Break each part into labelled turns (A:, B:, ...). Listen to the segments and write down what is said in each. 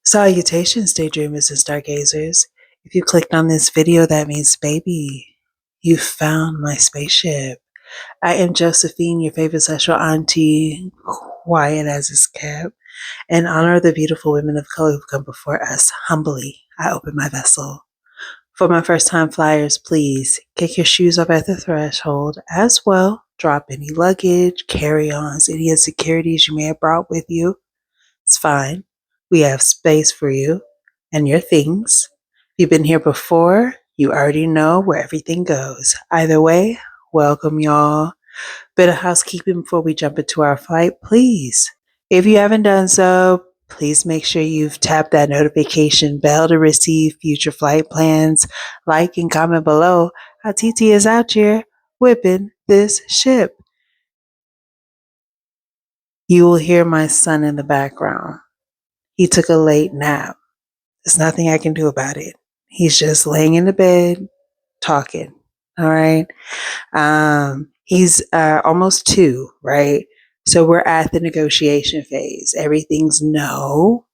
A: Salutations, daydreamers and stargazers. If you clicked on this video, that means, baby, you found my spaceship. I am Josephine, your favorite sexual auntie, quiet as it's kept. In honor of the beautiful women of color who've come before us, humbly, I open my vessel. For my first-time flyers, please kick your shoes off at the threshold. As well, drop any luggage, carry-ons, any insecurities you may have brought with you. It's fine. We have space for you and your things. If you've been here before, you already know where everything goes. Either way, welcome y'all. Bit of housekeeping before we jump into our flight, please. If you haven't done so, please make sure you've tapped that notification bell to receive future flight plans. Like and comment below how TT is out here whipping this ship. You will hear my son in the background. He took a late nap. There's nothing I can do about it. He's just laying in the bed talking. All right. He's almost 2, right? So we're at the negotiation phase. Everything's no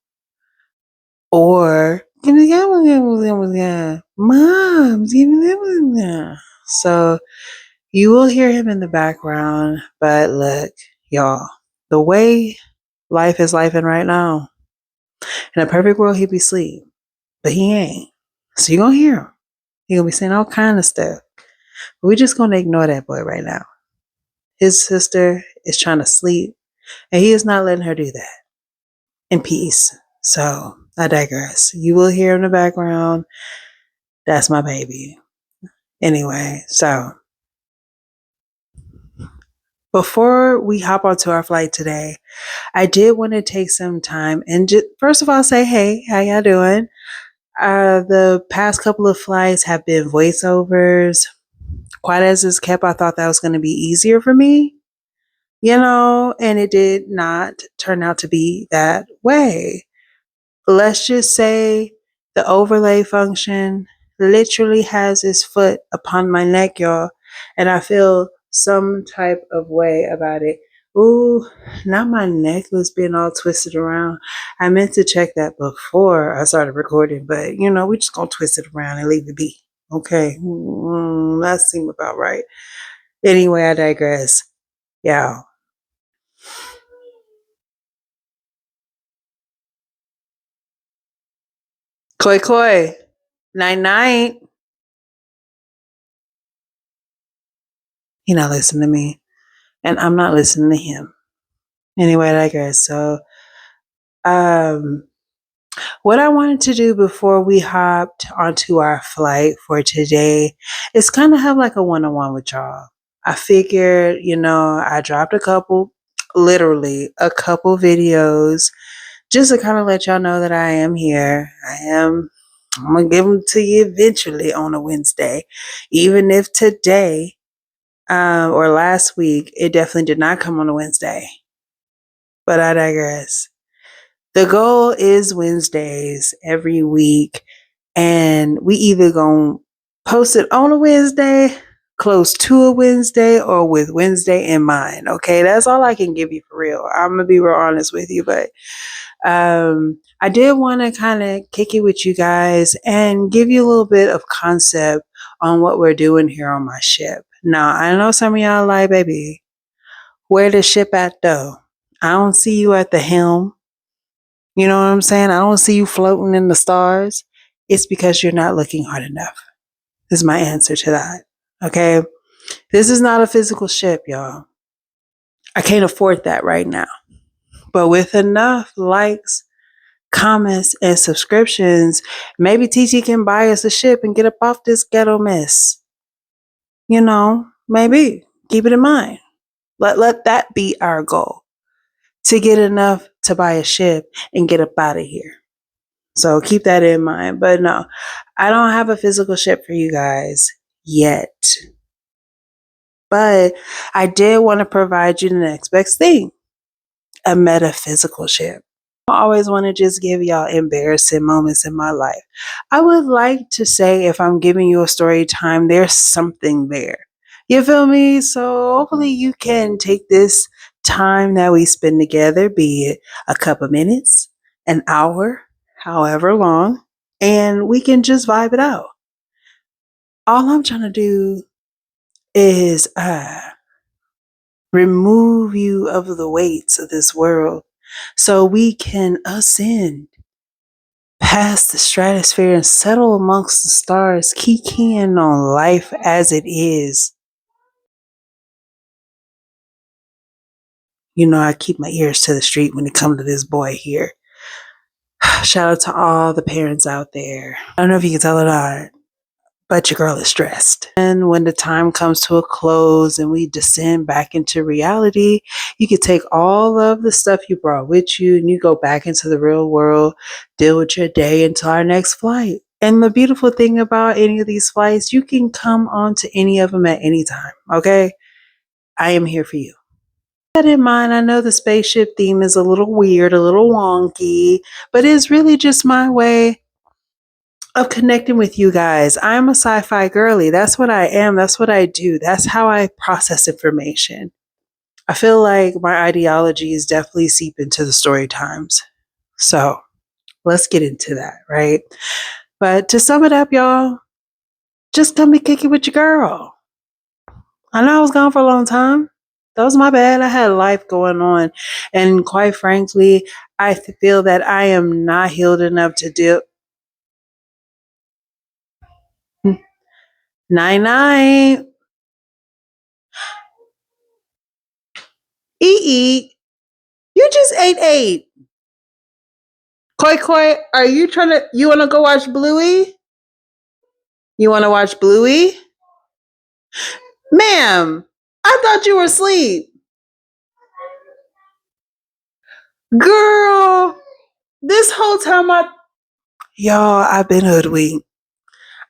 A: or mom. So you will hear him in the background. But look, y'all, the way life is lifing right now, in a perfect world, he'd be asleep, but he ain't. So you're going to hear him. He's going to be saying all kind of stuff. But we're just going to ignore that boy right now. His sister is trying to sleep, and he is not letting her do that in peace. So I digress. You will hear in the background. That's my baby. Anyway, so before we hop onto our flight today, I did want to take some time and just, first of all, say, hey, how y'all doing? The past couple of flights have been voiceovers. Quite as it's kept, I thought that was going to be easier for me, and it did not turn out to be that way. Let's just say the overlay function literally has its foot upon my neck, y'all, and I feel some type of way about it. Ooh, not my necklace being all twisted around. I meant to check that before I started recording, but we just gonna twist it around and leave it be. Okay, that seemed about right. Anyway, I digress. Yeah. Koi koi. Night night. He not listening to me, and I'm not listening to him. Anyway, I digress. So, what I wanted to do before we hopped onto our flight for today is kind of have like a one-on-one with y'all. I figured, I dropped literally a couple videos just to kind of let y'all know that I am here. I'm going to give them to you eventually on a Wednesday, even if today or last week, it definitely did not come on a Wednesday. But I digress. The goal is Wednesdays every week, and we either gonna post it on a Wednesday, close to a Wednesday, or with Wednesday in mind. Okay, that's all I can give you for real. I'm gonna be real honest with you, but I did want to kind of kick it with you guys and give you a little bit of concept on what we're doing here on my ship. Now, I know some of y'all like, baby, where the ship at though? I don't see you at the helm. You know what I'm saying? I don't see you floating in the stars. It's because you're not looking hard enough. Is my answer to that. Okay? This is not a physical ship, y'all. I can't afford that right now. But with enough likes, comments, and subscriptions, maybe TT can buy us a ship and get up off this ghetto mess. Maybe. Keep it in mind. Let that be our goal. To get enough to buy a ship and get up out of here. So keep that in mind. But no, I don't have a physical ship for you guys yet. But I did want to provide you the next best thing, a metaphysical ship. I always want to just give y'all embarrassing moments in my life. I would like to say if I'm giving you a story time, there's something there. You feel me? So hopefully you can take this time that we spend together, be it a couple minutes, an hour, however long, and we can just vibe it out. All I'm trying to do is remove you of the weights of this world so we can ascend past the stratosphere and settle amongst the stars, keying on life as it is. You know, I keep my ears to the street when it comes to this boy here. Shout out to all the parents out there. I don't know if you can tell it not, but your girl is stressed. And when the time comes to a close and we descend back into reality, you can take all of the stuff you brought with you and you go back into the real world, deal with your day until our next flight. And the beautiful thing about any of these flights, you can come on to any of them at any time. Okay. I am here for you. That in mind, I know the spaceship theme is a little weird, a little wonky, but it's really just my way of connecting with you guys. I'm a sci-fi girly. That's what I am. That's what I do. That's how I process information. I feel like my ideologies definitely seep into the story times. So let's get into that, right? But to sum it up, y'all, just come and kick it with your girl. I know I was gone for a long time. That was my bad. I had life going on. And quite frankly, I feel that I am not healed enough to deal. Night night. Eat. You just ate 8. Koi Koi, are you you want to go watch Bluey? You want to watch Bluey? Ma'am, I thought you were asleep. Girl, this whole time y'all, I've been hoodwinked.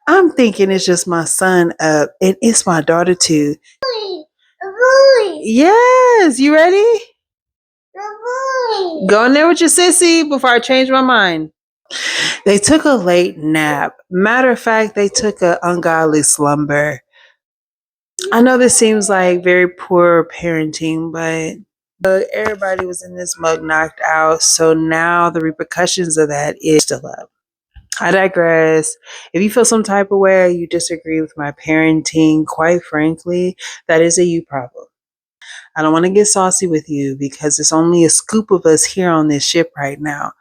A: I'm thinking it's just my son up and it's my daughter too. Yes, you ready? Go in there with your sissy before I change my mind. They took a late nap. Matter of fact, they took an ungodly slumber. I know this seems like very poor parenting, but everybody was in this mug knocked out. So now the repercussions of that is still up. I digress. If you feel some type of way, you disagree with my parenting, quite frankly, that is a you problem. I don't want to get saucy with you because it's only a scoop of us here on this ship right now.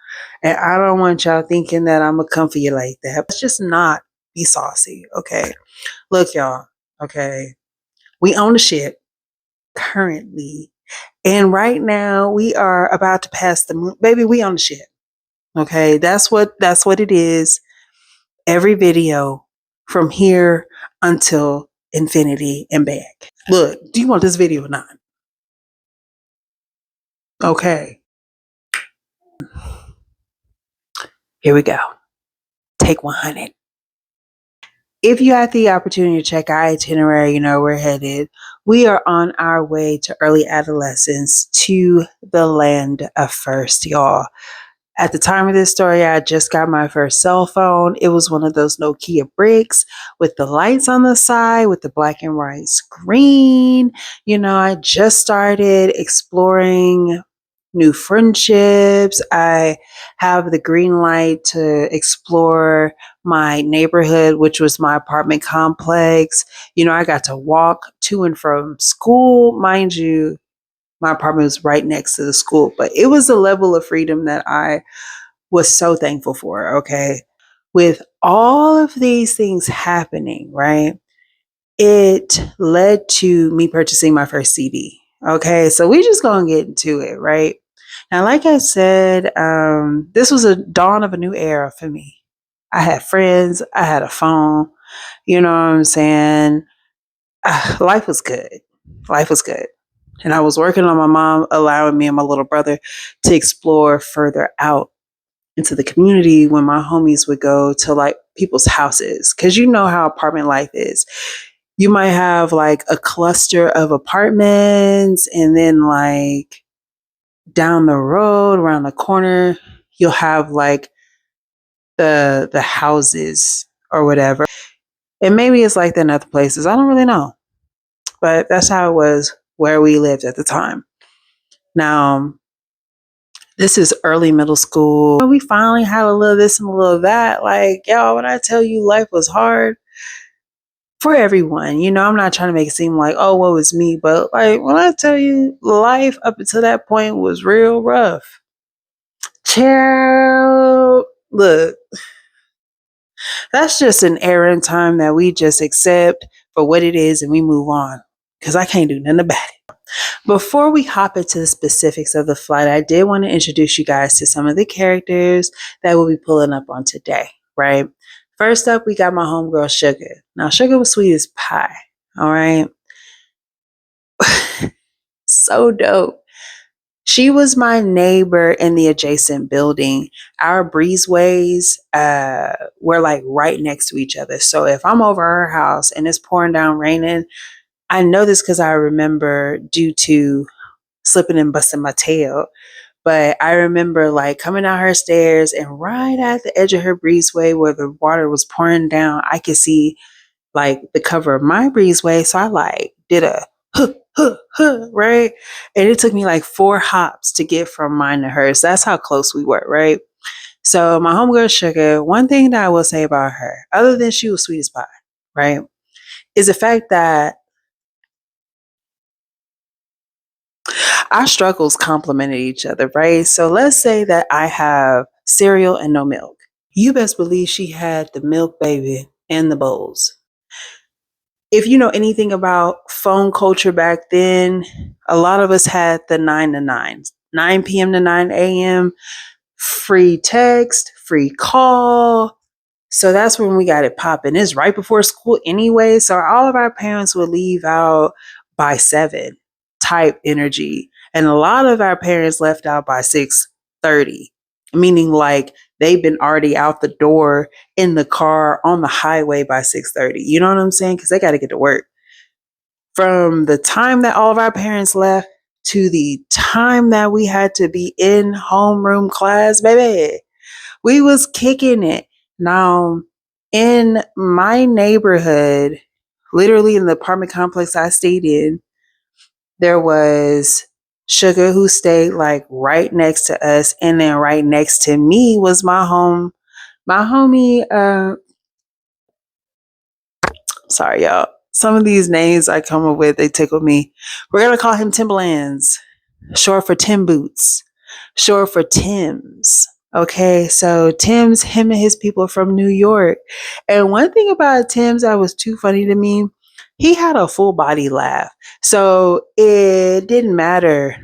A: And I don't want y'all thinking that I'm going to come for you like that. Let's just not be saucy, okay? Look, y'all, okay? We own the ship currently. And right now we are about to pass the moon. Baby, we on the ship. Okay? That's what it is. Every video from here until infinity and back. Look, do you want this video or not? Okay. Here we go. Take 100. If you had the opportunity to check our itinerary, you know we're headed. We are on our way to early adolescence to the land of first, y'all. At the time of this story, I just got my first cell phone. It was one of those Nokia bricks with the lights on the side with the black and white screen. You know, I just started exploring new friendships. I have the green light to explore my neighborhood, which was my apartment complex. You know, I got to walk to and from school. Mind you, my apartment was right next to the school, but it was a level of freedom that I was so thankful for. Okay. With all of these things happening, right? It led to me purchasing my first CD. Okay. So we just gonna get into it, right? Now, like I said, this was a dawn of a new era for me. I had friends, I had a phone, you know what I'm saying? Life was good. Life was good. And I was working on my mom allowing me and my little brother to explore further out into the community when my homies would go to like people's houses. Cause you know how apartment life is. You might have like a cluster of apartments and then like down the road, around the corner, you'll have like the houses or whatever. And maybe it's like that in other places. I don't really know. But that's how it was where we lived at the time. Now, this is early middle school. We finally had a little this and a little that. Like, yo, when I tell you life was hard for everyone, I'm not trying to make it seem like, oh, what was me? But like, when I tell you life up until that point was real rough. Child, look, that's just an era in time that we just accept for what it is and we move on. Because I can't do nothing about it. Before we hop into the specifics of the flight, I did want to introduce you guys to some of the characters that we'll be pulling up on today, right? First up, we got my homegirl, Sugar. Now, Sugar was sweet as pie, all right? So dope. She was my neighbor in the adjacent building. Our breezeways were like right next to each other. So if I'm over her house and it's pouring down raining, I know this because I remember due to slipping and busting my tail. But I remember like coming down her stairs and right at the edge of her breezeway where the water was pouring down, I could see like the cover of my breezeway. So I like did a right? And it took me like 4 hops to get from mine to hers. That's how close we were, right? So my homegirl Sugar, one thing that I will say about her, other than she was sweet as pie, right, is the fact that our struggles complemented each other, right? So let's say that I have cereal and no milk. You best believe she had the milk baby and the bowls. If you know anything about phone culture back then, a lot of us had the 9 to 9, 9 p.m. to 9 a.m., free text, free call. So that's when we got it popping. It's right before school anyway. So all of our parents would leave out by 7 type energy. And a lot of our parents left out by 6:30, meaning like they've been already out the door in the car on the highway by 6:30. You know what I'm saying? Because they got to get to work. From the time that all of our parents left to the time that we had to be in homeroom class, baby, we was kicking it. Now, in my neighborhood, literally in the apartment complex I stayed in, there was Sugar who stayed like right next to us, and then right next to me was my homie. Sorry, y'all. Some of these names I come up with, they tickle me. We're gonna call him Timberlands, short for Tim Boots, short for Tim's. Okay, so Tim's, him and his people are from New York. And one thing about Tim's that was too funny to me, he had a full body laugh. So it didn't matter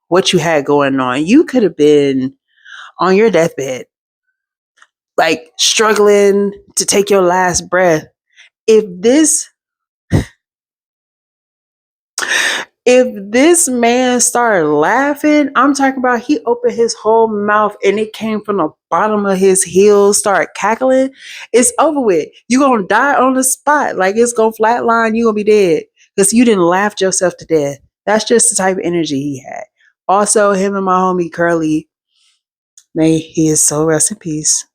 A: what you had going on. You could have been on your deathbed, like struggling to take your last breath. If this if this man started laughing, I'm talking about he opened his whole mouth and it came from the bottom of his heels, started cackling. It's over with. You're going to die on the spot. Like it's going to flatline. You're going to be dead because you didn't laugh yourself to death. That's just the type of energy he had. Also, him and my homie Curly, may his soul rest in peace.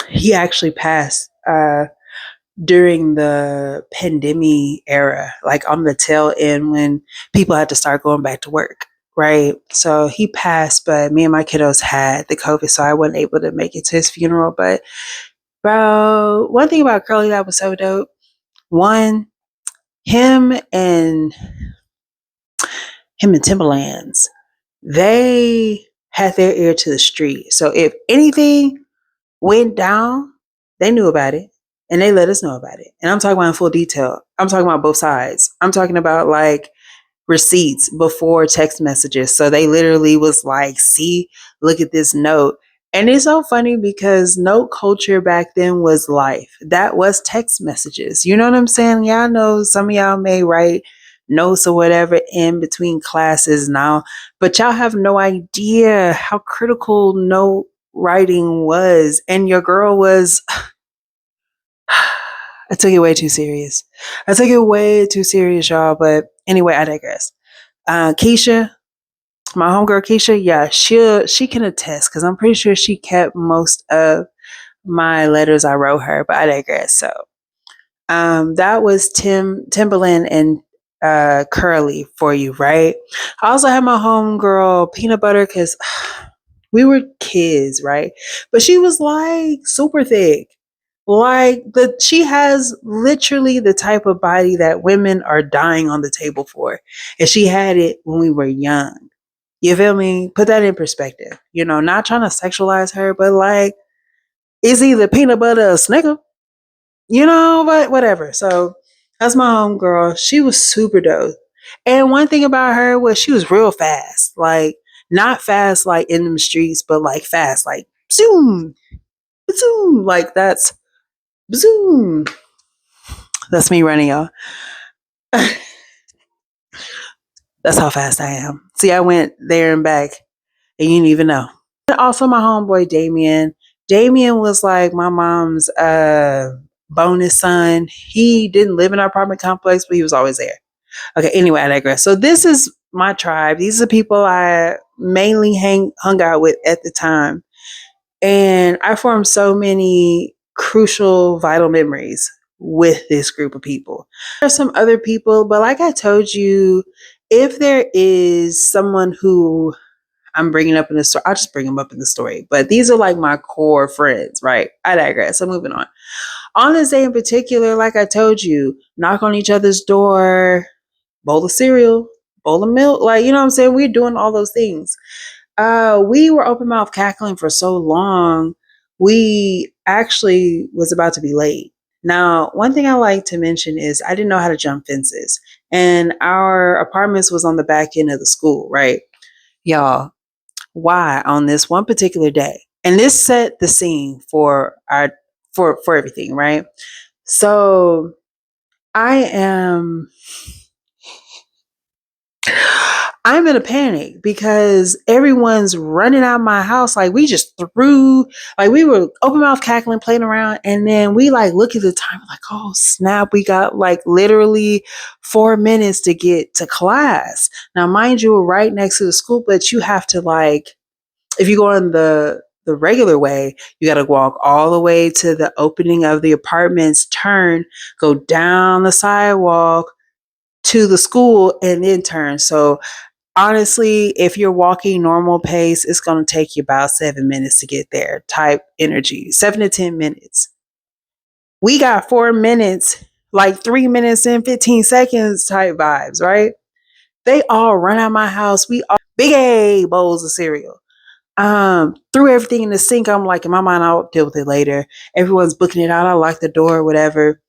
A: He actually passed during the pandemic era, like on the tail end when people had to start going back to work, right? So he passed, but me and my kiddos had the COVID, so I wasn't able to make it to his funeral. But bro, one thing about Curly that was so dope, one, him and Timberlands, they had their ear to the street. So if anything went down, they knew about it and they let us know about it. And I'm talking about in full detail. I'm talking about both sides. I'm talking about like receipts before text messages. So they literally was like, see, look at this note. And it's so funny because note culture back then was life. That was text messages. You know what I'm saying? Y'all know some of y'all may write notes or whatever in between classes now, but y'all have no idea how critical note writing was. And your girl was, I took it way too serious. I took it way too serious, y'all. But anyway, I digress. Keisha, My homegirl Keisha, yeah, she can attest because I'm pretty sure she kept most of my letters I wrote her, but I digress. So that was Timberland and Curly for you, right? I also had my homegirl Peanut Butter because we were kids, right? But she was like super thick. Like she has literally the type of body that women are dying on the table for. And she had it when we were young. You feel me? Put that in perspective. You know, not trying to sexualize her, but like it's either peanut butter or snicker, you know, but whatever. So that's my homegirl. She was super dope. And one thing about her was she was real fast. Like not fast like in the streets, but like fast, like zoom, zoom. Like that's zoom. That's me running, y'all. That's how fast I am. See, I went there and back and you didn't even know. And also my homeboy Damien. Damien was like my mom's bonus son. He didn't live in our apartment complex, but he was always there. Okay, anyway, I digress. So this is my tribe. These are people I mainly hung out with at the time. And I formed so many crucial, vital memories with this group of people. There are some other people, but like I told you, if there is someone who I'm bringing up in the story, I'll just bring them up in the story. But these are like my core friends, right? I digress. So moving on. On this day in particular, like I told you, knock on each other's door, bowl of cereal, bowl of milk. Like, you know what I'm saying? We're doing all those things. We were open mouth cackling for so long. We actually was about to be late. Now, one thing I like to mention is I didn't know how to jump fences, and our apartments was on the back end of the school, right? Y'all, why on this one particular day? And this set the scene for our for everything, right? So I am I'm in a panic because everyone's running out of my house. Like we just threw, like we were open mouth cackling, playing around. And then we like look at the time, like, oh snap, we got like literally 4 minutes to get to class. Now, mind you, we're right next to the school, but you have to like, if you go in the regular way, you got to walk all the way to the opening of the apartments, turn, go down the sidewalk to the school and then turn. So honestly, if you're walking normal pace, it's going to take you about 7 minutes to get there. Type energy, 7 to 10 minutes. We got 4 minutes, like 3 minutes and 15 seconds type vibes, right? They all run out of my house. We all big A bowls of cereal. Threw everything in the sink. I'm like, in my mind, I'll deal with it later. Everyone's booking it out. I lock the door, whatever.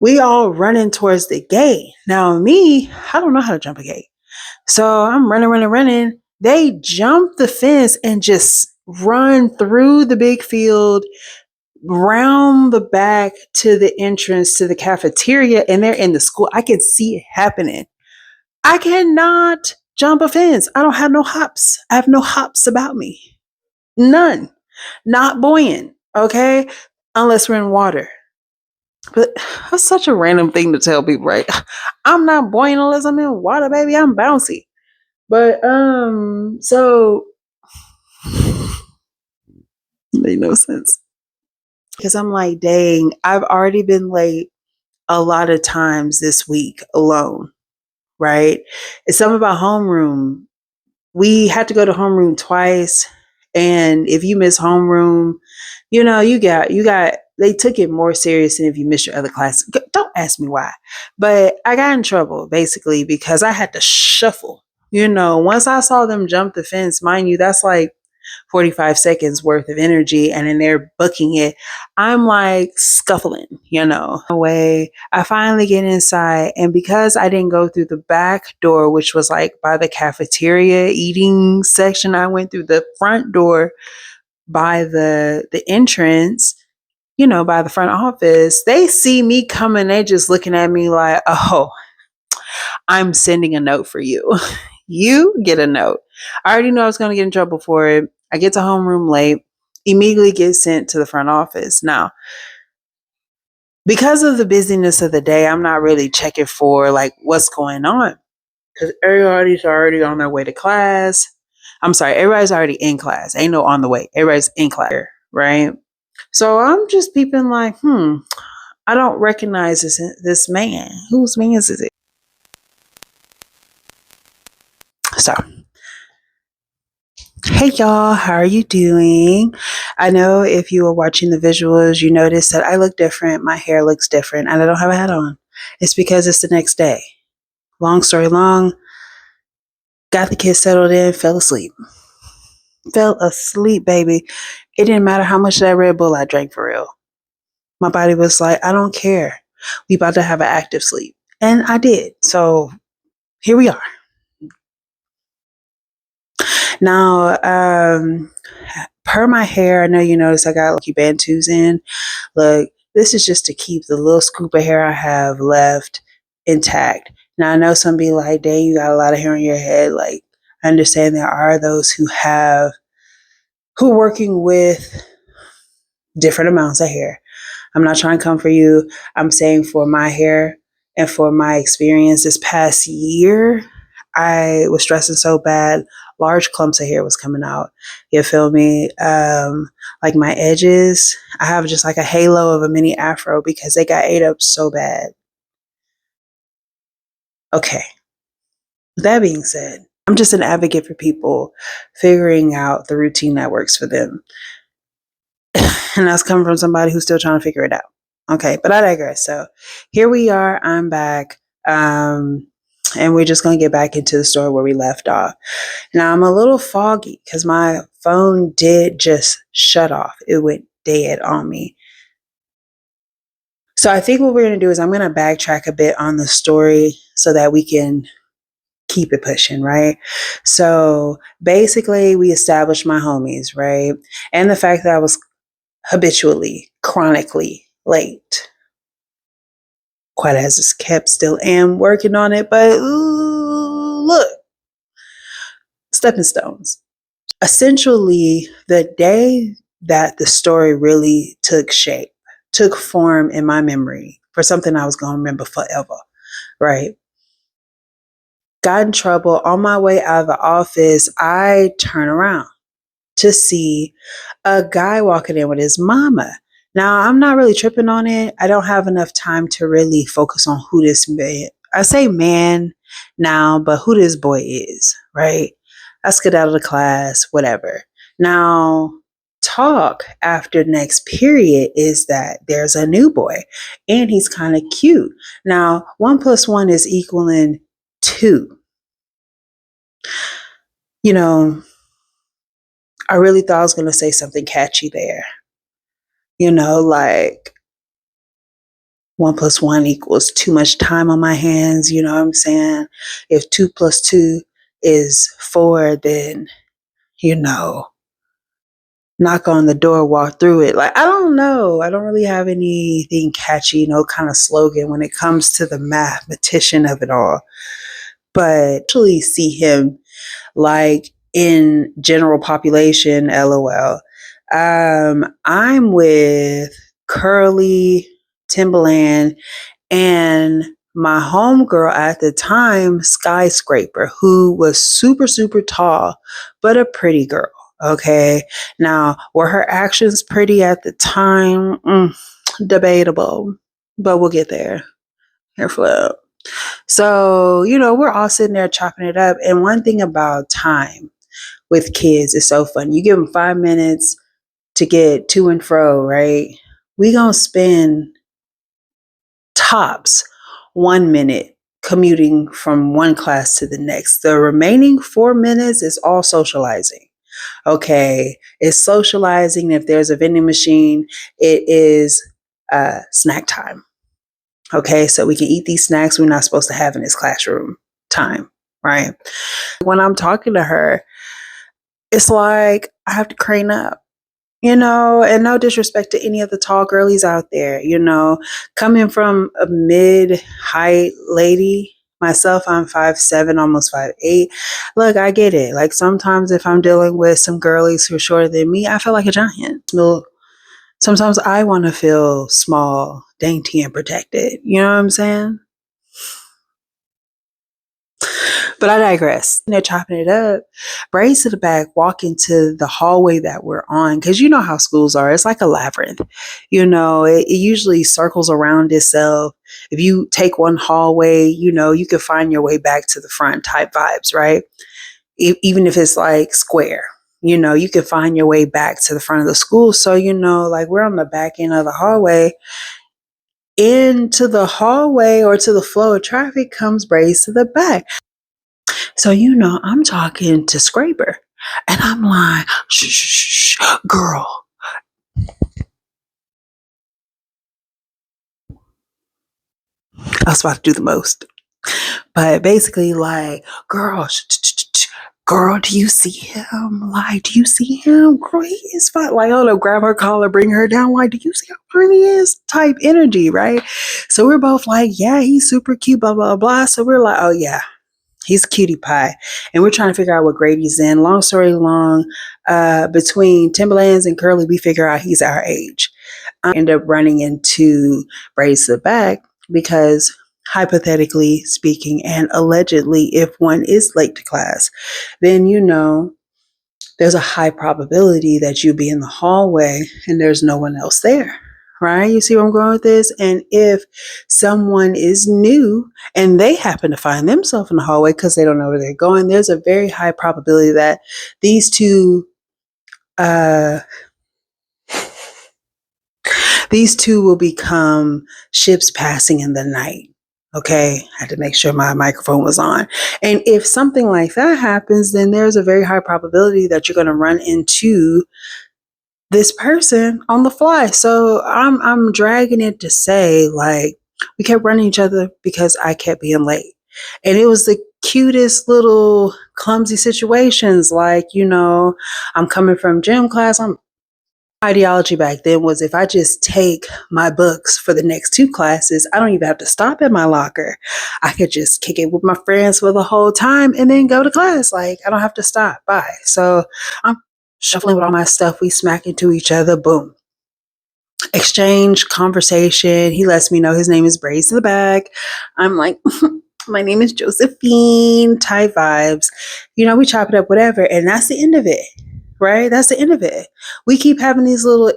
A: We all running towards the gate. Now, me, I don't know how to jump a gate. So I'm running. They jump the fence and just run through the big field, round the back to the entrance to the cafeteria, and they're in the school. I can see it happening. I cannot jump a fence. I don't have no hops. I have no hops about me. None. Not buoyant, okay? Unless we're in water. But that's such a random thing to tell people, right? I'm not buoyant unless I'm in water, baby. I'm bouncy. But so made no sense. Because I'm like, dang, I've already been late a lot of times this week alone, right? It's something about homeroom. We had to go to homeroom twice. And if you miss homeroom, you know, they took it more serious than if you missed your other class. Don't ask me why. But I got in trouble basically because I had to shuffle. You know, once I saw them jump the fence, mind you, that's like 45 seconds worth of energy and then they're booking it. I'm like scuffling, you know. Away. I finally get inside and because I didn't go through the back door, which was like by the cafeteria eating section, I went through the front door by the entrance, you know, by the front office. They see me coming, they just looking at me like, oh, I'm sending a note for you. You get a note. I already knew I was going to get in trouble for it. I get to homeroom late, immediately get sent to the front office. Now, because of the busyness of the day, I'm not really checking for like what's going on. because everybody's already on their way to class. I'm sorry, everybody's already in class. Ain't no on the way. Everybody's in class, right? So I'm just peeping like, I don't recognize this man. Whose man is it? So, hey y'all, how are you doing? I know if you were watching the visuals, you noticed that I look different. My hair looks different, and I don't have a hat on. It's because it's the next day. Long story long, got the kids settled in, fell asleep. Fell asleep, baby. It didn't matter how much of that Red Bull I drank for real. My body was like, I don't care. We about to have an active sleep. And I did. So here we are. Now, per my hair, I know you notice I got lucky bantus in. Look, this is just to keep the little scoop of hair I have left intact. Now, I know some be like, dang, you got a lot of hair on your head. Like, I understand there are those who are working with different amounts of hair. I'm not trying to come for you. I'm saying for my hair and for my experience this past year, I was stressing so bad. Large clumps of hair was coming out. You feel me? Like my edges, I have just like a halo of a mini afro because they got ate up so bad. Okay. With that being said, I'm just an advocate for people figuring out the routine that works for them. And that's coming from somebody who's still trying to figure it out. Okay, but I digress. So here we are. I'm back. And we're just going to get back into the story where we left off. Now, I'm a little foggy because my phone did just shut off. It went dead on me. So I think what we're going to do is I'm going to backtrack a bit on the story so that we can keep it pushing, right? So basically, we established my homies, right? And the fact that I was habitually, chronically late. Quite as it's kept, still am working on it, but look, stepping stones. Essentially, the day that the story really took shape, took form in my memory for something I was going to remember forever, right? Got in trouble on my way out of the office. I turn around to see a guy walking in with his mama. Now, I'm not really tripping on it. I don't have enough time to really focus on who this man, I say man now, but who this boy is, right? Let's get out of the class, whatever. Now, talk after next period is that there's a new boy and he's kind of cute. Now, 1 + 1 is equaling 2. You know, I really thought I was going to say something catchy there. Like 1 + 1 equals too much time on my hands. You know what I'm saying? If 2 + 2 is 4, then, knock on the door, walk through it. Like, I don't know. I don't really have anything catchy, no kind of slogan when it comes to the mathematician of it all. But actually see him like in general population, LOL. I'm with Curly, Timbaland, and my homegirl at the time, Skyscraper, who was super, super tall, but a pretty girl. Okay. Now, were her actions pretty at the time? Debatable, but we'll get there. Here, flip. So, we're all sitting there chopping it up. And one thing about time with kids is so fun. You give them 5 minutes to get to and fro, right? We gonna spend tops 1 minute commuting from one class to the next. The remaining 4 minutes is all socializing. Okay, it's socializing. If there's a vending machine, it is snack time. Okay, so we can eat these snacks we're not supposed to have in this classroom time, right? When I'm talking to her, it's like I have to crane up, and no disrespect to any of the tall girlies out there, coming from a mid-height lady. Myself, I'm 5'7", almost 5'8". Look, I get it. Like sometimes if I'm dealing with some girlies who are shorter than me, I feel like a giant. Sometimes I want to feel small, dainty, and protected. You know what I'm saying? But I digress. They're chopping it up. Braids to the back, walk into the hallway that we're on. Because you know how schools are. It's like a labyrinth. It usually circles around itself. If you take one hallway, you can find your way back to the front type vibes, right? Even if it's like square. You can find your way back to the front of the school. So, like we're on the back end of the hallway. Into the hallway or to the flow of traffic comes braids to the back. So, I'm talking to Scraper and I'm like, shh, shh, shh, girl. I was about to do the most. But basically, like, girl, shh, shh, shh, shh, girl, do you see him? Like, do you see him? Girl, he is fine. Like, hold up, grab her collar, bring her down. Like, do you see how fine he is? Type energy, right? So we're both like, yeah, he's super cute, blah, blah, blah. So we're like, oh, yeah. He's a cutie pie. And we're trying to figure out what grade he's in. Long story long, between Timberlands and Curly, we figure out he's our age. I end up running into Braids to the back because, hypothetically speaking, and allegedly, if one is late to class, then there's a high probability that you'll be in the hallway and there's no one else there. Right? You see where I'm going with this? And if someone is new and they happen to find themselves in the hallway because they don't know where they're going, there's a very high probability that these two uh, these two will become ships passing in the night. Okay, I had to make sure my microphone was on. And if something like that happens, then there's a very high probability that you're going to run into this person on the fly. So I'm dragging it to say, like, we kept running each other because I kept being late. And it was the cutest little clumsy situations. Like, I'm coming from gym class. Ideology back then was if I just take my books for the next two classes, I don't even have to stop at my locker. I could just kick it with my friends for the whole time and then go to class. Like, I don't have to stop. Bye. So I'm shuffling with all my stuff. We smack into each other. Boom. Exchange, conversation. He lets me know his name is Braids to the back. I'm like, my name is Josephine. Type vibes. We chop it up, whatever. And that's the end of it. Right? That's the end of it. We keep having these little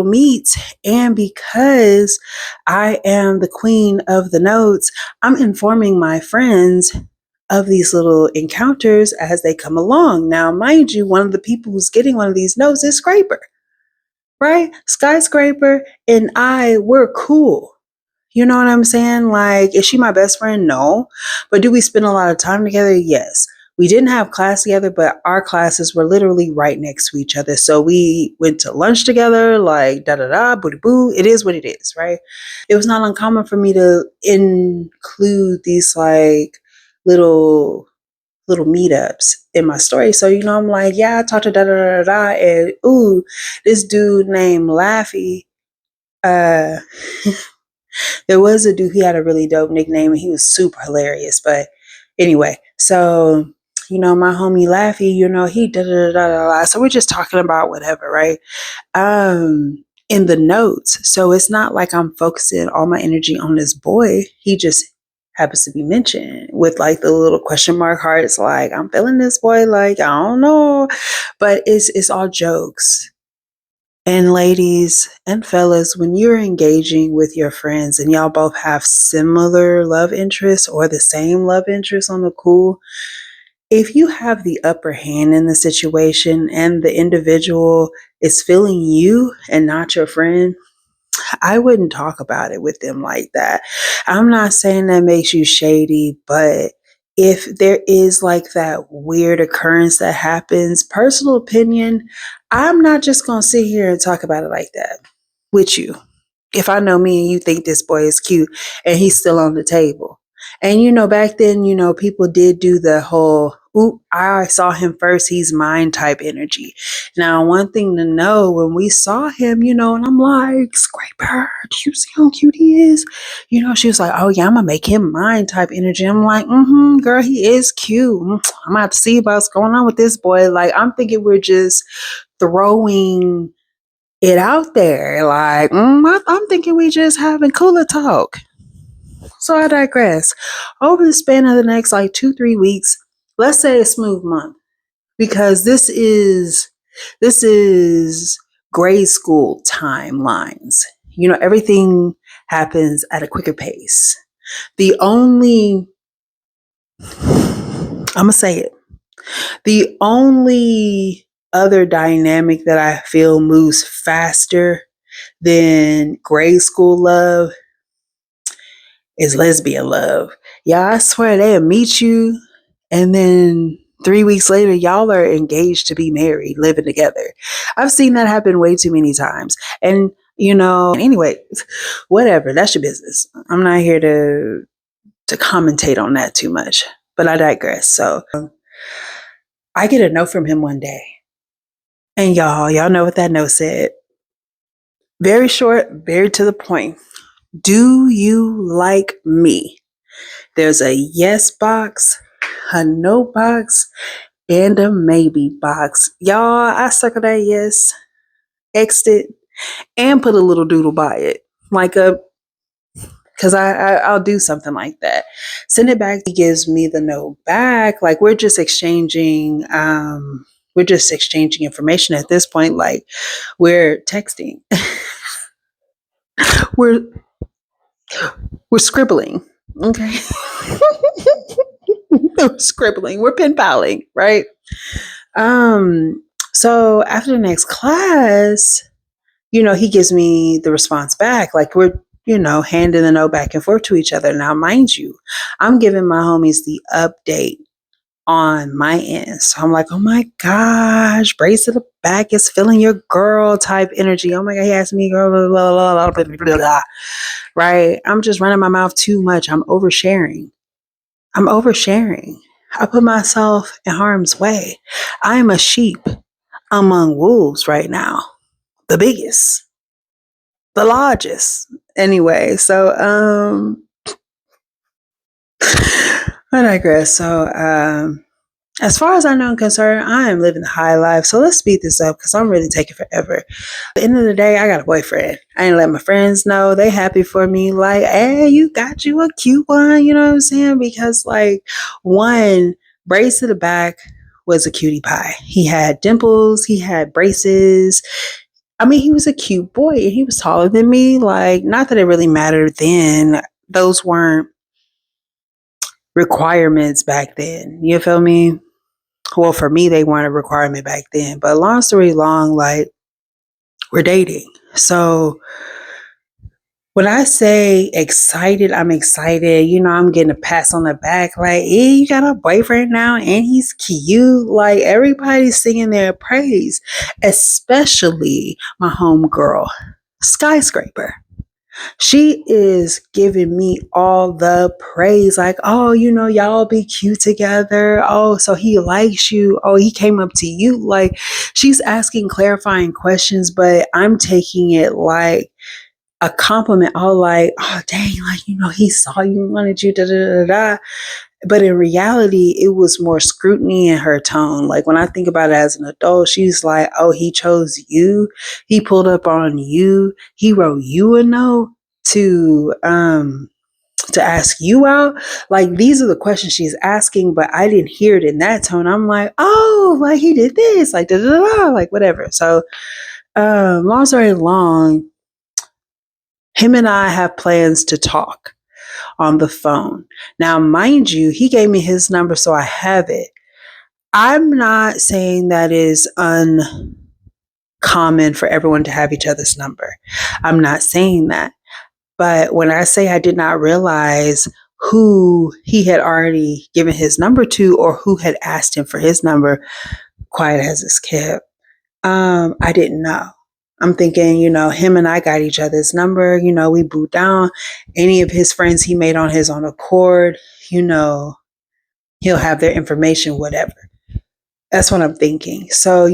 A: meets. And because I am the queen of the notes, I'm informing my friends of these little encounters as they come along. Now, mind you, one of the people who's getting one of these notes is Scraper, right? Skyscraper and we're cool. You know what I'm saying? Like, is she my best friend? No. But do we spend a lot of time together? Yes. We didn't have class together, but our classes were literally right next to each other. So we went to lunch together, like da da da, booty boo. It is what it is, right? It was not uncommon for me to include these like little meetups in my story. So, I'm like, yeah, I talked to da da da da da, and ooh, this dude named Laffy, uh, there was a dude, he had a really dope nickname and he was super hilarious. But anyway, so, my homie Laffy, he da da da da da. So we're just talking about whatever, right? In the notes. So it's not like I'm focusing all my energy on this boy. He just happens to be mentioned with like the little question mark hearts. Like, I'm feeling this boy. Like, I don't know, but it's all jokes. And ladies and fellas, when you're engaging with your friends and y'all both have similar love interests or the same love interests on the cool, if you have the upper hand in the situation and the individual is feeling you and not your friend, I wouldn't talk about it with them like that. I'm not saying that makes you shady, but if there is like that weird occurrence that happens, personal opinion, I'm not just going to sit here and talk about it like that with you. If I know me and you think this boy is cute and he's still on the table. And back then, people did do the whole, oop, I saw him first, he's mine type energy. Now, one thing to know when we saw him, and I'm like, Scraper, do you see how cute he is? She was like, oh yeah, I'm gonna make him mine type energy. I'm like, girl, he is cute. I'm gonna have to see what's going on with this boy. Like, I'm thinking we're just throwing it out there. Like, I'm thinking we just having cooler talk. So I digress. Over the span of the next like 2, 3 weeks, let's say a smooth month, because this is grade school timelines. Everything happens at a quicker pace. The only I'm gonna say it. The only other dynamic that I feel moves faster than grade school love is lesbian love. Yeah, I swear they'll meet you, and then 3 weeks later, y'all are engaged to be married, living together. I've seen that happen way too many times. And, anyway, whatever, that's your business. I'm not here to commentate on that too much, but I digress. So I get a note from him one day. And y'all know what that note said. Very short, very to the point. Do you like me? There's a yes box, a no box, and a maybe box. Y'all, I circle that yes, X'd it, and put a little doodle by it. Because I'll do something like that. Send it back. He gives me the note back. Like we're just exchanging information at this point. Like we're texting. we're we're scribbling. Okay. We're scribbling. We're pen paling, right? So after the next class, he gives me the response back. Like we're, handing the note back and forth to each other. Now, mind you, I'm giving my homies the update on my end. So I'm like, oh my gosh, brace to the back is feeling your girl type energy. Oh my God, he asked me, girl, blah, blah, blah, blah, blah, blah. Right? I'm just running my mouth too much. I'm oversharing. I put myself in harm's way. I am a sheep among wolves right now. The biggest, the largest. Anyway, so I digress. So as far as I know and concerned, I am living the high life. So let's speed this up because I'm really taking forever. At the end of the day, I got a boyfriend. I ain't let my friends know. They happy for me. Like, hey, you got you a cute one. You know what I'm saying? Because one, brace to the back was a cutie pie. He had dimples. He had braces. I mean, he was a cute boy and he was taller than me. Like, not that it really mattered then. Those weren't requirements back then. You feel me? Well, for me, they weren't a requirement back then. But long story long, like, we're dating. So when I say excited, I'm excited. I'm getting a pass on the back. Like, hey, you got a boyfriend now and he's cute. Like, everybody's singing their praise, especially my homegirl, Skyscraper. She is giving me all the praise. Like, oh, y'all be cute together. Oh, so he likes you. Oh, he came up to you. Like, she's asking clarifying questions, but I'm taking it like a compliment. All like, oh, dang, like, he saw you, wanted you, da da da da. But in reality, it was more scrutiny in her tone. Like when I think about it as an adult, she's like, oh, he chose you. He pulled up on you. He wrote you a note to ask you out. Like these are the questions she's asking, but I didn't hear it in that tone. I'm like, oh, like he did this, like da da da, like whatever. So long story long, him and I have plans to talk on the phone. Now, mind you, he gave me his number, so I have it. I'm not saying that is uncommon for everyone to have each other's number. I'm not saying that. But when I say I did not realize who he had already given his number to or who had asked him for his number, quiet as it's kept, I didn't know. I'm thinking, him and I got each other's number. We boot down. Any of his friends he made on his own accord, he'll have their information, whatever. That's what I'm thinking. So,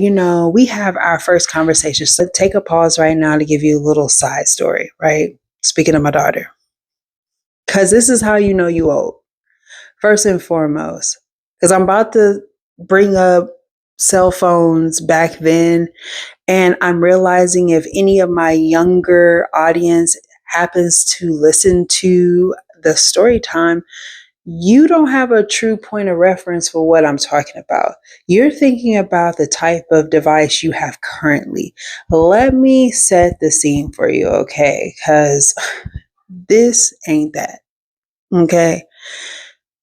A: we have our first conversation. So take a pause right now to give you a little side story, right? Speaking of my daughter. Because this is how you know you old. First and foremost, because I'm about to bring up cell phones back then. And I'm realizing if any of my younger audience happens to listen to the story time, you don't have a true point of reference for what I'm talking about. You're thinking about the type of device you have currently. Let me set the scene for you, okay? Because this ain't that, okay?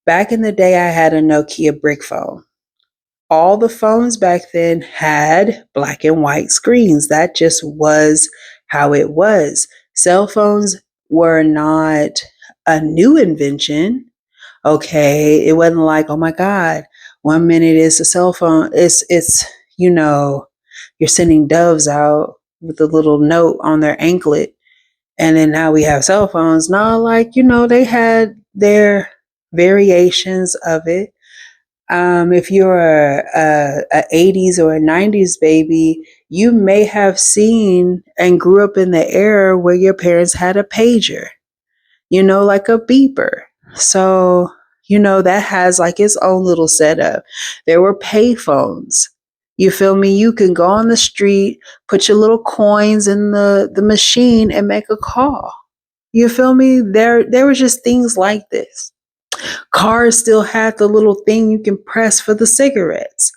A: Back in the day, I had a Nokia brick phone. All the phones back then had black and white screens. That just was how it was. Cell phones were not a new invention. Okay, it wasn't like, oh my God, 1 minute is a cell phone. It's you know, you're sending doves out with a little note on their anklet, and then now we have cell phones. No, like they had their variations of it. If you're a 80s or a 90s baby, you may have seen and grew up in the era where your parents had a pager, like a beeper. So, that has like its own little setup. There were pay phones. You feel me? You can go on the street, put your little coins in the machine and make a call. You feel me? There was just things like this. Cars still had the little thing you can press for the cigarettes.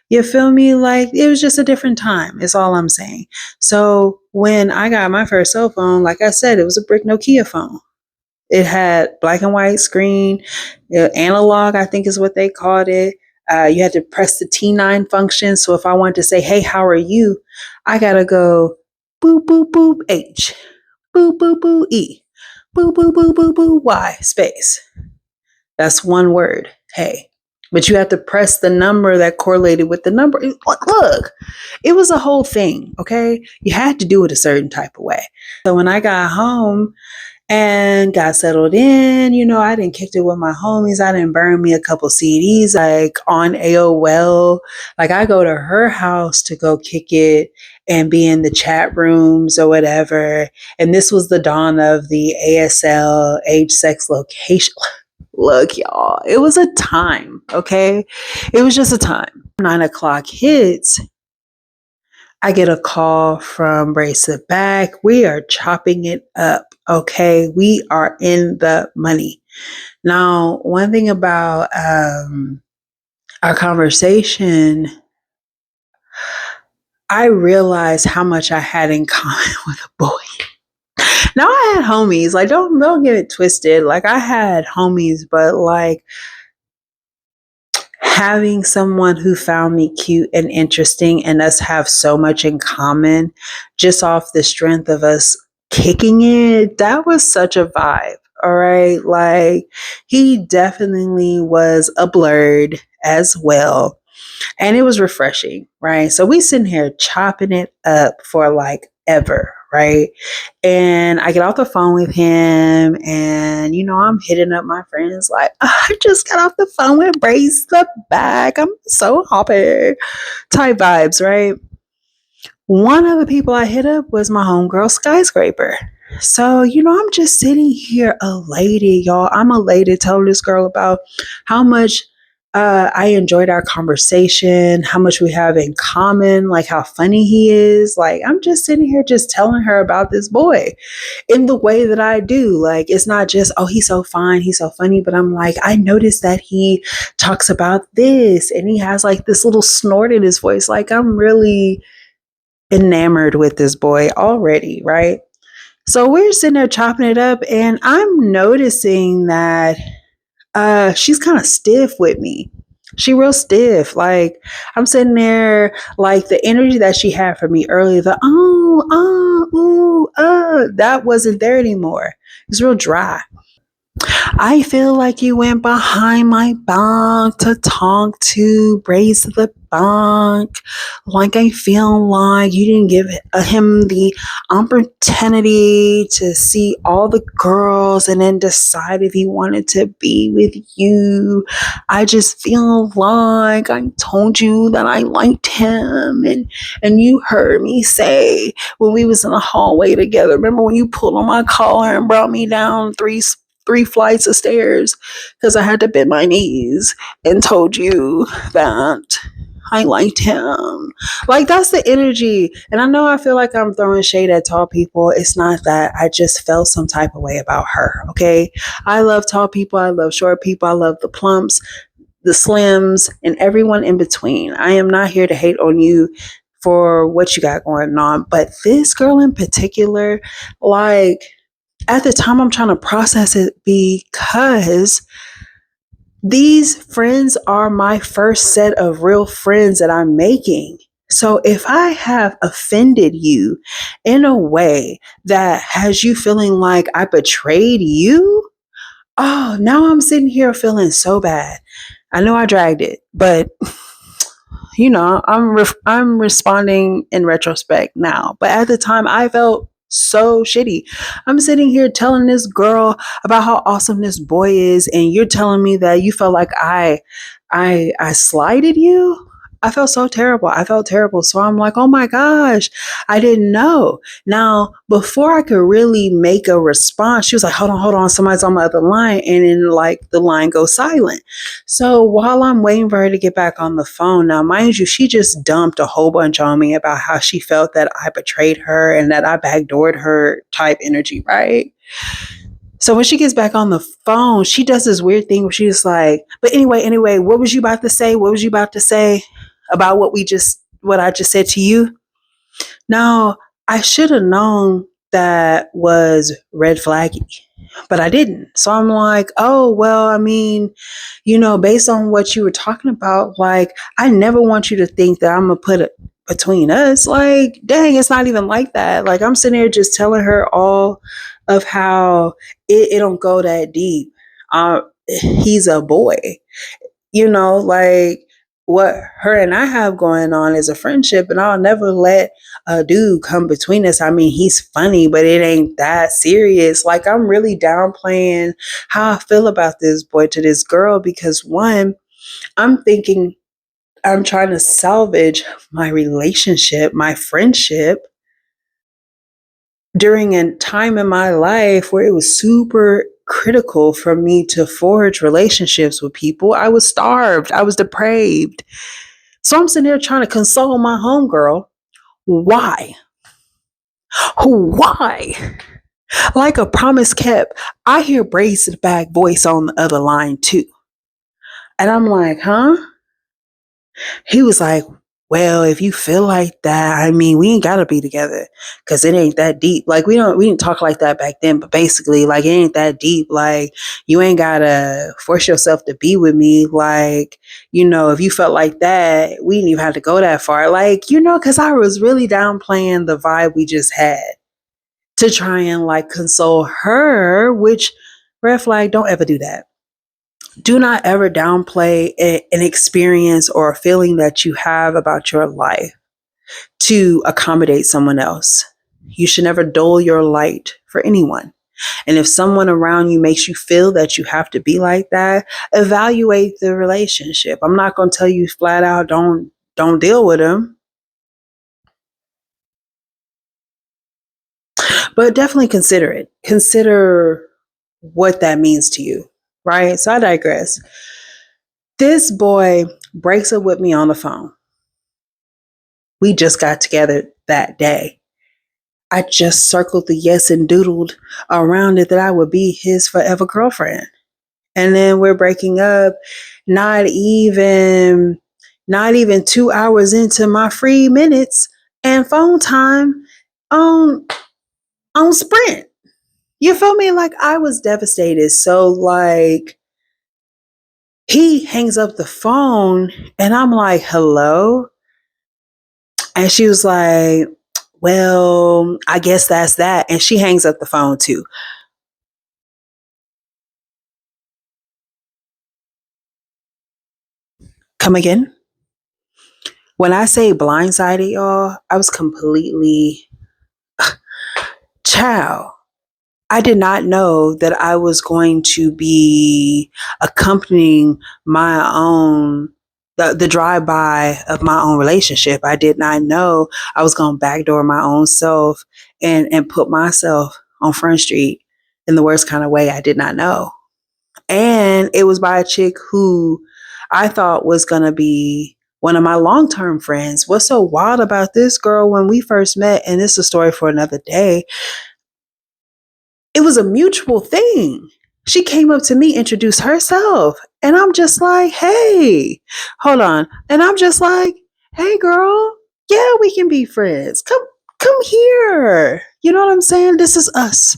A: You feel me? Like it was just a different time, is all I'm saying. So when I got my first cell phone, like I said, it was a brick Nokia phone. It had black and white screen, analog, I think is what they called it. You had to press the T9 function. So if I wanted to say, hey, how are you? I got to go boop, boop, boop, H, boop, boop, boop, E, boop, boop, boop, boop, boop, Y, space. That's one word, hey. But you have to press the number that correlated with the number. Look, it was a whole thing, okay? You had to do it a certain type of way. So when I got home and got settled in, I didn't kick it with my homies. I didn't burn me a couple CDs like on AOL. Like I go to her house to go kick it and be in the chat rooms or whatever. And this was the dawn of the ASL, age, sex, location. Look, y'all, it was a time, okay? It was just a time. 9 o'clock hits. I get a call from Bracelet Back. We are chopping it up, okay? We are in the money. Now, one thing about our conversation, I realized how much I had in common with a boy. Now I had homies. Like, don't get it twisted. Like, I had homies, but like having someone who found me cute and interesting and us have so much in common just off the strength of us kicking it, that was such a vibe. All right. Like he definitely was a blurred as well. And it was refreshing, right? So we sitting here chopping it up for like ever, right? And I get off the phone with him and, I'm hitting up my friends like, oh, I just got off the phone with Brace the Back. I'm so happy type vibes, right? One of the people I hit up was my homegirl Skyscraper. So, I'm just sitting here elated, y'all. I'm elated telling this girl about how much I enjoyed our conversation, how much we have in common, like how funny he is. Like, I'm just sitting here just telling her about this boy in the way that I do. Like, it's not just, oh, he's so fine, he's so funny, but I'm like, I noticed that he talks about this and he has like this little snort in his voice. Like, I'm really enamored with this boy already, right? So we're sitting there chopping it up, and I'm noticing that she's kind of stiff with me. She real stiff. Like I'm sitting there, like the energy that she had for me earlier, that wasn't there anymore. It's real dry. I feel like you went behind my back to talk to Brace the Bank. Like I feel like you didn't give him the opportunity to see all the girls and then decide if he wanted to be with you. I just feel like I told you that I liked him and you heard me say when we was in the hallway together. Remember when you pulled on my collar and brought me down three flights of stairs because I had to bend my knees and told you that I liked him. Like, that's the energy. And I know I feel like I'm throwing shade at tall people. It's not that. I just felt some type of way about her. Okay. I love tall people. I love short people. I love the plumps, the slims, and everyone in between. I am not here to hate on you for what you got going on. But this girl in particular, like, at the time, I'm trying to process it because these friends are my first set of real friends that I'm making. So if I have offended you in a way that has you feeling like I betrayed you, oh, now I'm sitting here feeling so bad. I know I dragged it, but I'm responding in retrospect now. But at the time, I felt so shitty. I'm sitting here telling this girl about how awesome this boy is, and you're telling me that you felt like I slighted you. I felt so terrible. I felt terrible. So I'm like, oh my gosh, I didn't know. Now, before I could really make a response, she was like, hold on, somebody's on my other line. And then, like, the line goes silent. So while I'm waiting for her to get back on the phone, now, mind you, she just dumped a whole bunch on me about how she felt that I betrayed her and that I backdoored her type energy, right? So when she gets back on the phone, she does this weird thing where she's like, but anyway, what was you about to say? What was you about to say about what I just said to you? Now, I should have known that was red flaggy, but I didn't. So I'm like, oh, well, I mean, based on what you were talking about, like, I never want you to think that I'm going to put it between us. Like, dang, it's not even like that. Like, I'm sitting here just telling her all of how it don't go that deep. He's a boy, like what her and I have going on is a friendship, and I'll never let a dude come between us. I mean, he's funny, but it ain't that serious. Like, I'm really downplaying how I feel about this boy to this girl because, one, I'm thinking I'm trying to salvage my relationship, my friendship during a time in my life where it was super critical for me to forge relationships with people. I was starved. I was depraved. So I'm sitting there trying to console my homegirl. Why? Why? Like a promise kept, I hear Brace's back voice on the other line too. And I'm like, huh? He was like, well, if you feel like that, I mean, we ain't gotta be together because it ain't that deep. Like, we didn't talk like that back then, but basically, like, it ain't that deep. Like, you ain't gotta force yourself to be with me. Like, if you felt like that, we didn't even have to go that far. Like, because I was really downplaying the vibe we just had to try and, like, console her, which, red flag, don't ever do that. Do not ever downplay an experience or a feeling that you have about your life to accommodate someone else. You should never dull your light for anyone. And if someone around you makes you feel that you have to be like that, evaluate the relationship. I'm not going to tell you flat out, don't deal with them. But definitely consider it. Consider what that means to you, right? So I digress. This boy breaks up with me on the phone. We just got together that day. I just circled the yes and doodled around it that I would be his forever girlfriend. And then we're breaking up not even 2 hours into my free minutes and phone time on Sprint. You feel me? Like, I was devastated. So, like, he hangs up the phone and I'm like, hello? And she was like, well, I guess that's that. And she hangs up the phone too. Come again? When I say blindsided, y'all, I was completely child. I did not know that I was going to be accompanying my own the drive by of my own relationship. I did not know I was going to backdoor my own self and put myself on Front Street in the worst kind of way. I did not know. And it was by a chick who I thought was going to be one of my long-term friends. What's so wild about this girl when we first met, and this is a story for another day, it was a mutual thing. She came up to me, introduced herself, and I'm just like, hey, hold on. And I'm just like, hey girl, yeah, we can be friends. Come here. You know what I'm saying? This is us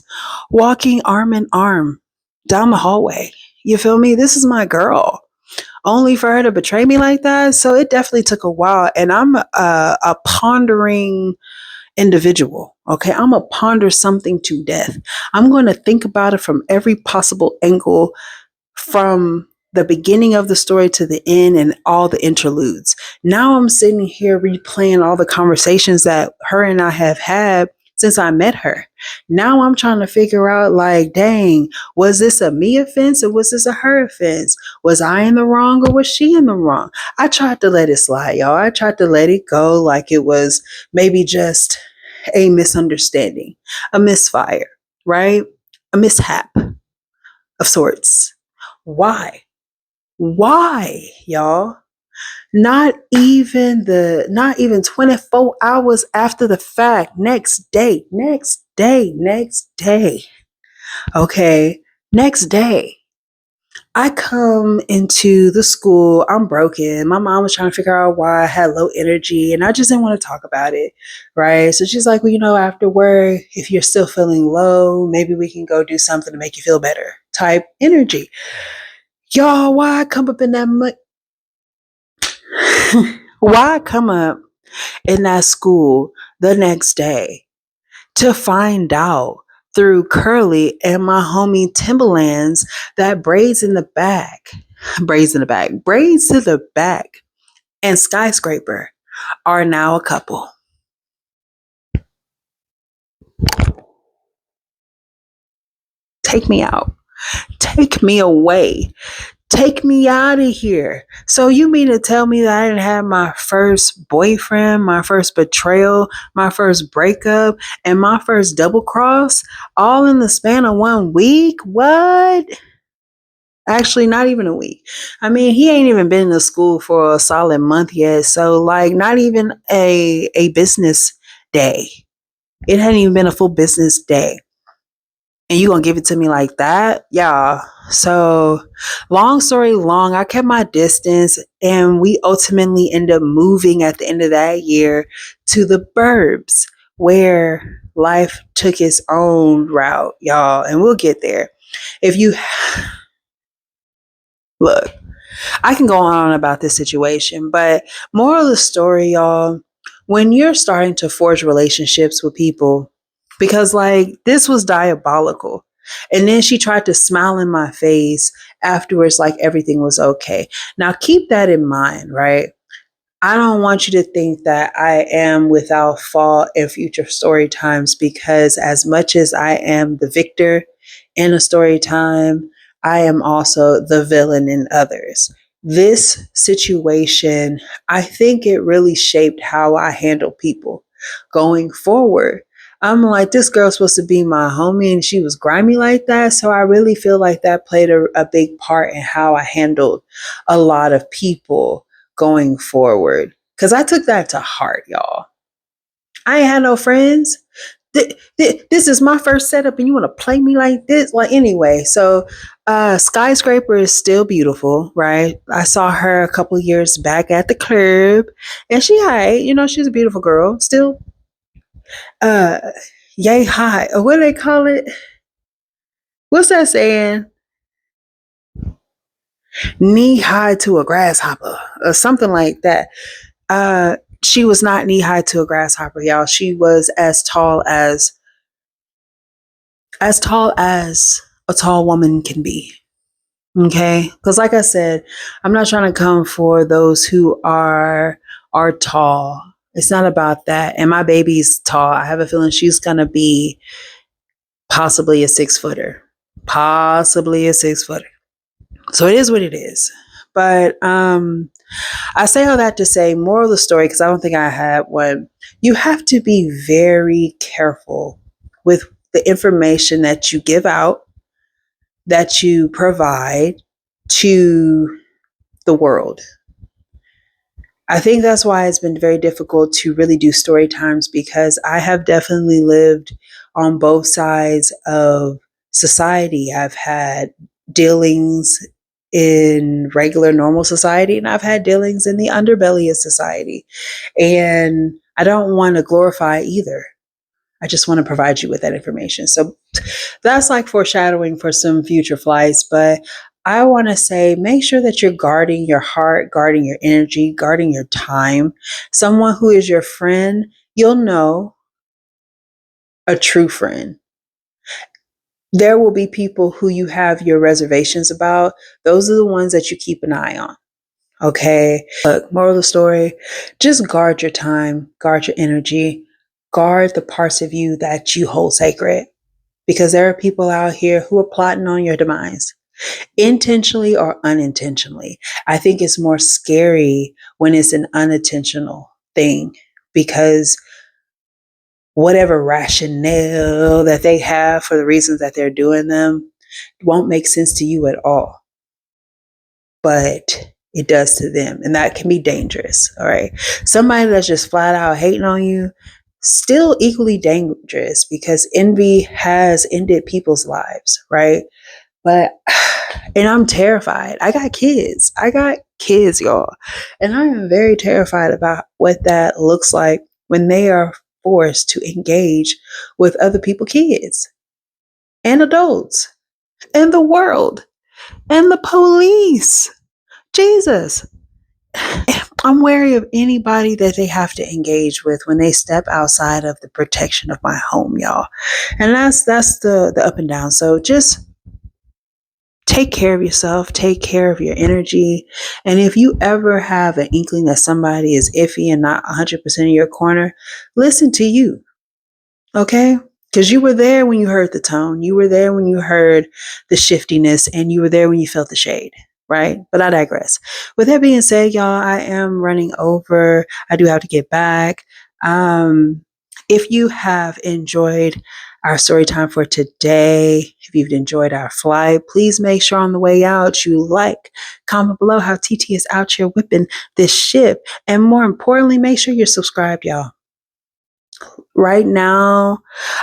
A: walking arm in arm down the hallway. You feel me? This is my girl. Only for her to betray me like that. So it definitely took a while. And I'm a pondering individual. Okay. I'm going to ponder something to death. I'm going to think about it from every possible angle, from the beginning of the story to the end and all the interludes. Now I'm sitting here replaying all the conversations that her and I have had since I met her. Now I'm trying to figure out, like, dang, was this a me offense or was this a her offense? Was I in the wrong or was she in the wrong? I tried to let it slide, y'all. I tried to let it go like it was maybe just a misunderstanding, a misfire, right? A mishap of sorts. Why? Why, y'all? Not even 24 hours after the fact, next day. Okay, next day. I come into the school, I'm broken. My mom was trying to figure out why I had low energy and I just didn't want to talk about it. Right. So she's like, well, after work, if you're still feeling low, maybe we can go do something to make you feel better type energy. Y'all, why I come up in that why I come up in that school the next day to find out through Curly and my homie Timberlands that braids to the back, and Skyscraper are now a couple. Take me out. Take me away. Take me out of here. So you mean to tell me that I didn't have my first boyfriend, my first betrayal, my first breakup, and my first double cross all in the span of 1 week? What? Actually, not even a week. I mean, he ain't even been to school for a solid month yet. So like not even a business day. It hadn't even been a full business day. And you gonna give it to me like that? Yeah. So long story long, I kept my distance and we ultimately ended up moving at the end of that year to the burbs where life took its own route, y'all. And we'll get there. If you look, I can go on about this situation, but moral of the story, y'all, when you're starting to forge relationships with people, because like this was diabolical. And then she tried to smile in my face afterwards, like everything was okay. Now, keep that in mind, right? I don't want you to think that I am without fault in future story times, because as much as I am the victor in a story time, I am also the villain in others. This situation, I think it really shaped how I handle people going forward. I'm like, this girl's supposed to be my homie and she was grimy like that. So I really feel like that played a big part in how I handled a lot of people going forward. Because I took that to heart, y'all. I ain't had no friends. This is my first setup and you want to play me like this? Like, anyway, so Skyscraper is still beautiful, right? I saw her a couple of years back at the club and she's a beautiful girl. Still, uh, yay high. Or what do they call it? What's that saying? Knee high to a grasshopper or something like that. She was not knee high to a grasshopper, y'all. She was as a tall woman can be. Okay? Because like I said, I'm not trying to come for those who are tall. It's not about that. And my baby's tall. I have a feeling she's gonna be possibly a 6 footer. Possibly a 6 footer. So it is what it is. But I say all that to say, moral of the story, because I don't think I had one. You have to be very careful with the information that you give out, that you provide to the world. I think that's why it's been very difficult to really do story times, because I have definitely lived on both sides of society. I've had dealings in regular normal society, and I've had dealings in the underbelly of society. And I don't want to glorify either. I just want to provide you with that information. So that's like foreshadowing for some future flights. But I want to say make sure that you're guarding your heart, guarding your energy, guarding your time. Someone who is your friend, you'll know a true friend. There will be people who you have your reservations about. Those are the ones that you keep an eye on. Okay. Look, moral of the story, just guard your time, guard your energy, guard the parts of you that you hold sacred, because there are people out here who are plotting on your demise, intentionally or unintentionally. I think it's more scary when it's an unintentional thing, because whatever rationale that they have for the reasons that they're doing them won't make sense to you at all, but it does to them. And that can be dangerous. All right. Somebody that's just flat out hating on you, still equally dangerous, because envy has ended people's lives. Right. But, and I'm terrified. I got kids. Y'all. And I am very terrified about what that looks like when they are forced to engage with other people's kids and adults and the world and the police. Jesus. I'm wary of anybody that they have to engage with when they step outside of the protection of my home, y'all. And that's the up and down. So just take care of yourself, take care of your energy. And if you ever have an inkling that somebody is iffy and not 100% in your corner, listen to you. Okay? Because you were there when you heard the tone. You were there when you heard the shiftiness, and you were there when you felt the shade. Right? But I digress. With that being said, y'all, I am running over. I do have to get back. If you have enjoyed our story time for today, if you've enjoyed our flight, please make sure on the way out you like, comment below how TT is out here whipping this ship. And more importantly, make sure you're subscribed, y'all. Right now,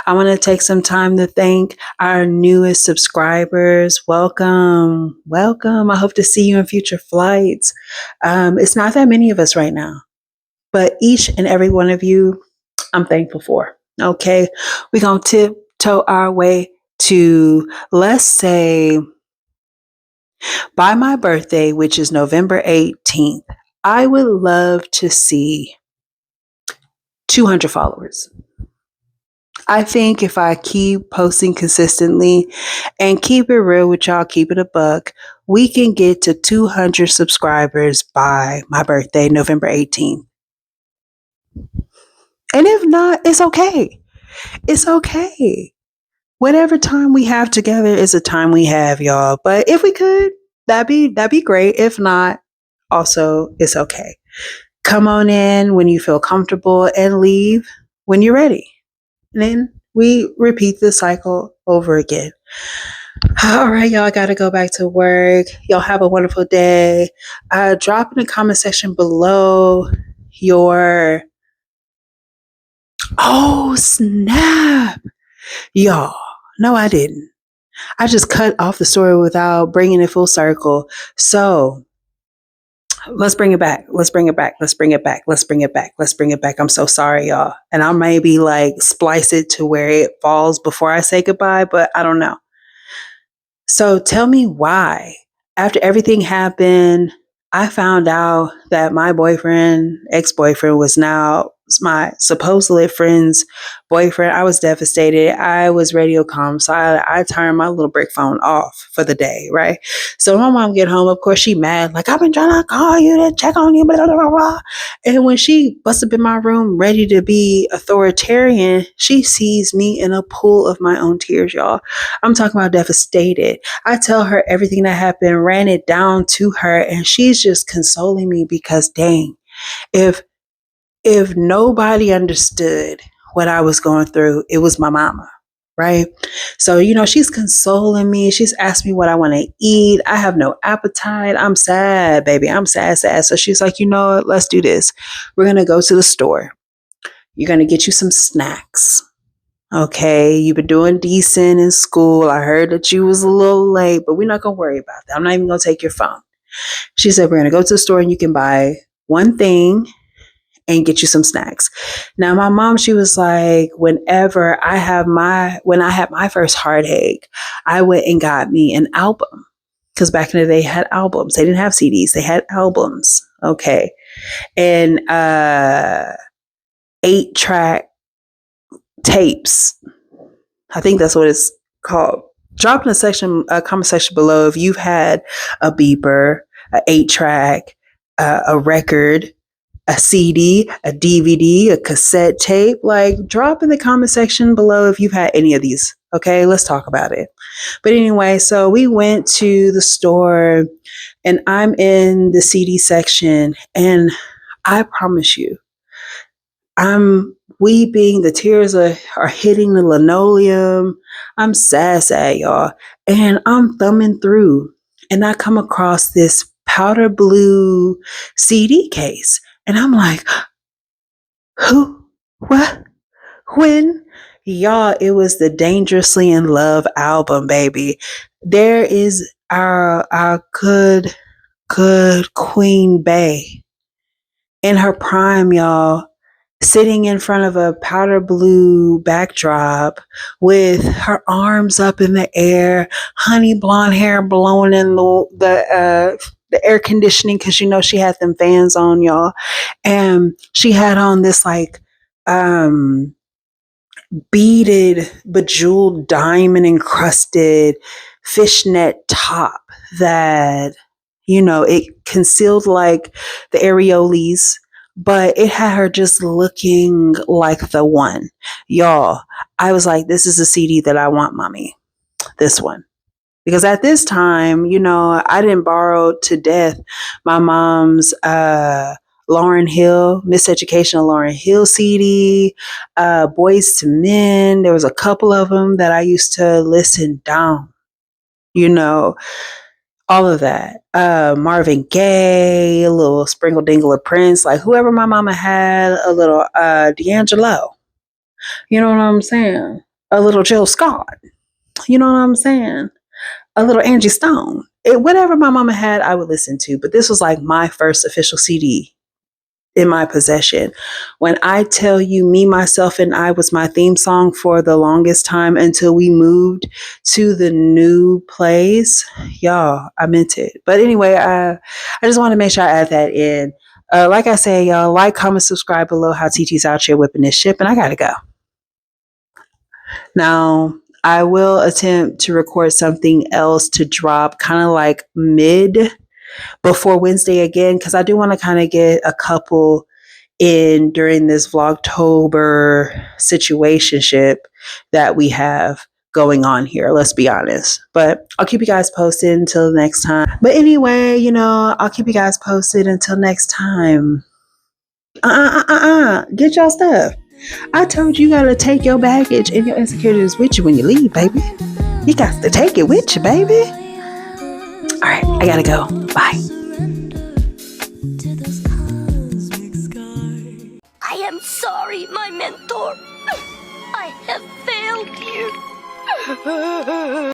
A: I want to take some time to thank our newest subscribers. Welcome. Welcome. I hope to see you in future flights. It's not that many of us right now, but each and every one of you, I'm thankful for. Okay. We're going to tiptoe our way to, let's say, by my birthday, which is November 18th, I would love to see 200 followers. I think if I keep posting consistently and keep it real with y'all, keep it a buck, we can get to 200 subscribers by my birthday, November 18th. And if not, it's okay. It's okay. Whatever time we have together is a time we have, y'all. But if we could, that'd be great. If not, also it's okay. Come on in when you feel comfortable and leave when you're ready. And then we repeat the cycle over again. All right, y'all, I got to go back to work. Y'all have a wonderful day. Drop in the comment section below your, oh, snap. Y'all, no, I didn't. I just cut off the story without bringing it full circle. So let's bring it back. Let's bring it back. Let's bring it back. Let's bring it back. Let's bring it back. I'm so sorry, y'all. And I maybe like splice it to where it falls before I say goodbye, but I don't know. So tell me why, after everything happened, I found out that my boyfriend, ex-boyfriend, was now my supposedly friend's boyfriend. I was devastated. I was radio calm. So I turned my little brick phone off for the day, right? So my mom get home, of course, she mad. Like, I've been trying to call you to check on you, blah, blah, blah, blah. And when she busts up in my room ready to be authoritarian, she sees me in a pool of my own tears, y'all. I'm talking about devastated. I tell her everything that happened, ran it down to her, and she's just consoling me because dang, if nobody understood what I was going through, it was my mama. right? So, she's consoling me. She's asked me what I want to eat. I have no appetite. I'm sad, baby. I'm sad, sad. So she's like, you know what? Let's do this. We're going to go to the store. You're going to get you some snacks. Okay, you've been doing decent in school. I heard that you was a little late, but we're not going to worry about that. I'm not even going to take your phone. She said, we're going to go to the store and you can buy one thing and get you some snacks. Now, my mom, she was like, when I had my first heartache, I went and got me an album. Because back in the day, they had albums. They didn't have CDs. They had albums. Okay. And 8-track tapes. I think that's what it's called. Drop in a comment section below if you've had a beeper, a 8-track, a record, a CD, a DVD, a cassette tape. Like, drop in the comment section below if you've had any of these. Okay, let's talk about it. But anyway, so we went to the store and I'm in the CD section, and I promise you, I'm weeping. The tears are hitting the linoleum. I'm sad, y'all. And I'm thumbing through and I come across this powder blue CD case. And I'm like, who? What? When? Y'all, it was the Dangerously in Love album, baby. There is our good Queen Bey in her prime, y'all, sitting in front of a powder blue backdrop with her arms up in the air, honey blonde hair blowing in the air conditioning, because she had them fans on, y'all. And she had on this like beaded, bejeweled, diamond encrusted fishnet top that, it concealed like the areoles, but it had her just looking like the one. Y'all, I was like, this is a CD that I want, mommy. This one. Because at this time, I didn't borrow to death my mom's Lauryn Hill, Miseducation of Lauryn Hill CD, Boys to Men. There was a couple of them that I used to listen down, all of that. Marvin Gaye, a little sprinkle dingle of Prince, like whoever my mama had, a little D'Angelo. You know what I'm saying? A little Jill Scott. You know what I'm saying? A little Angie Stone. Whatever my mama had, I would listen to. But this was like my first official CD in my possession. When I tell you, Me, Myself, and I was my theme song for the longest time until we moved to the new place. Y'all, I meant it. But anyway, I just want to make sure I add that in. Like I say, y'all, like, comment, subscribe below. How TT's out here whipping this ship, and I gotta go. Now, I will attempt to record something else to drop kind of like before Wednesday again, because I do want to kind of get a couple in during this Vlogtober situationship that we have going on here. Let's be honest. But I'll keep you guys posted until next time. But anyway, I'll keep you guys posted until next time. Get y'all stuff. I told you gotta take your baggage and your insecurities with you when you leave, baby. You got to take it with you, baby. All right, I gotta go. Bye.
B: I am sorry, my mentor. I have failed you.